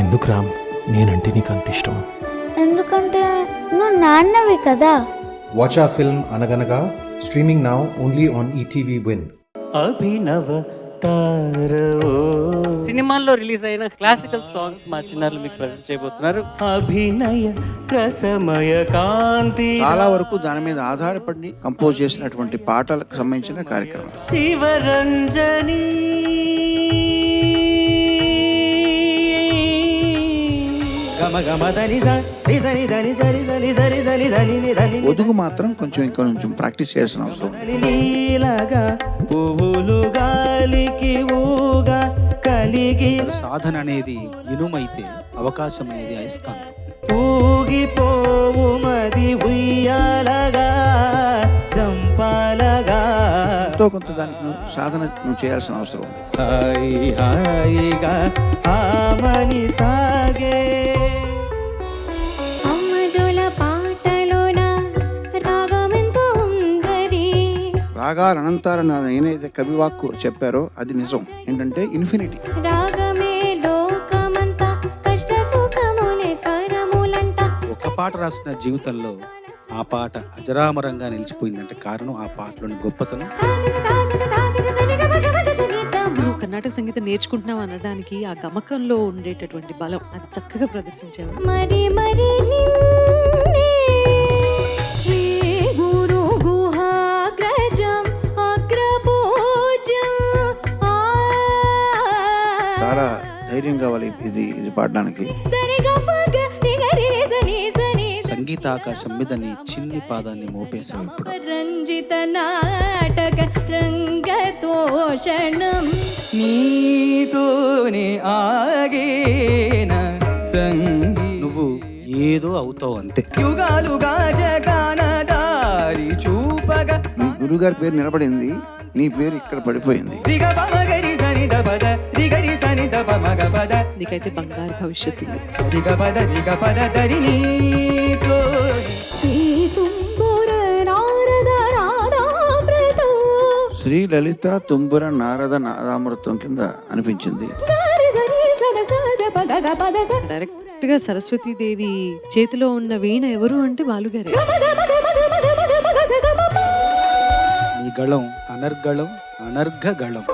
ఎందుకు రామ్ నేనంటే నీకు అంత ఇష్టం? ఎందుకంటే నువ్వు నాన్నవి కదా. Watch our film Anaganaga, streaming now only on ETV Win. అభినవ తారవో సినిమాల్లో రిలీజ్ అయిన క్లాసికల్ సాంగ్స్ మా చిన్నారులు మీకు ప్రజెంట్ చేయబోతున్నారు. అభినయ రసమయ కాంతి చాలా వరకు దాని మీద ఆధారపడి కంపోజ్ చేసినటువంటి పాటలకు సంబంధించిన కార్యక్రమం. శివరంజని ఒదుగు మాత్రం కొంచెం ఇంకా కొంచెం ప్రాక్టీస్ చేయాల్సిన అవసరం ఉంది. పువ్వులు గాలికి ఊగా కలిగి సాధన అనేది ఇనుమైతే అవకాశం అనేది అయస్కాంతం. ఊగిపోవు మది ఉయ్యాలగా జంపాలగా ఎంతో కొంత దానికి సాధన నువ్వు చేయాల్సిన అవసరం ఉంది. హాయి హాయిగా ఆమని సాగే రాగాలు అనంతారని నేనైతే కవివాక్కు చెప్పారో అది నిజం. ఏంటంటే ఇన్ఫినిటీ. ఒక పాట రాసిన జీవితంలో ఆ పాట అజరామరంగా నిలిచిపోయిందంటే కారణం ఆ పాటలోని గొప్పతనం. నువ్వు కర్ణాటక సంగీతం నేర్చుకుంటున్నావు అనడానికి ఆ గమకంలో ఉండేటటువంటి బలం అది చక్కగా ప్రదర్శించావు. చాలా ధైర్యం కావాలి ఇది పాడడానికి. సంగీతాకాశం మీద నీ చిన్ని పాదాన్ని మోపేశావు ఇప్పుడు. రంజిత నాటక రంగతోషణం నీతోనే ఆగేన సంగీ నువ్వు ఏదో అవుతావు అంతే. యుగాలుగా జగాన దారి చూపగా నీ గురుగారి పేరు నిలబడింది, నీ పేరు ఇక్కడ పడిపోయింది. రిగపమగరి సనిద పద రిగరి సనిద పమగ పద నీకైతే బంగారు భవిష్యత్తు ఉంది. రిగపద రిగపద దరి నీతో శ్రీ లలిత తుంబుర నారద నాదామృతం కింద అనిపించింది. డైరెక్ట్ గా సరస్వతీదేవి చేతిలో ఉన్న వీణ ఎవరు అంటే బాలుగారే. నీ గళం అనర్గళం అనర్ఘ గళం.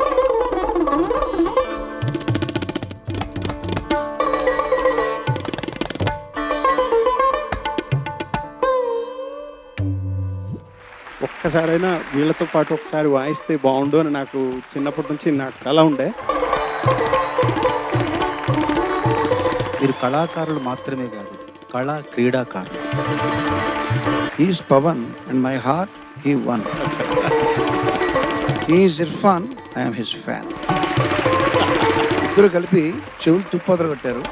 ఒక్కసారైనా వీళ్ళతో పాటు ఒకసారి వాయిస్తే బాగుండు అని నాకు చిన్నప్పటి నుంచి నాకు కళ ఉండే. మీరు కళాకారులు మాత్రమే కాదు, కళా క్రీడాకారులు. He's Pawan and my heart he won. He's Irfan, I'm his fan. ఇద్దరు కలిపి చెవులు తుప్పదలు కొట్టారు.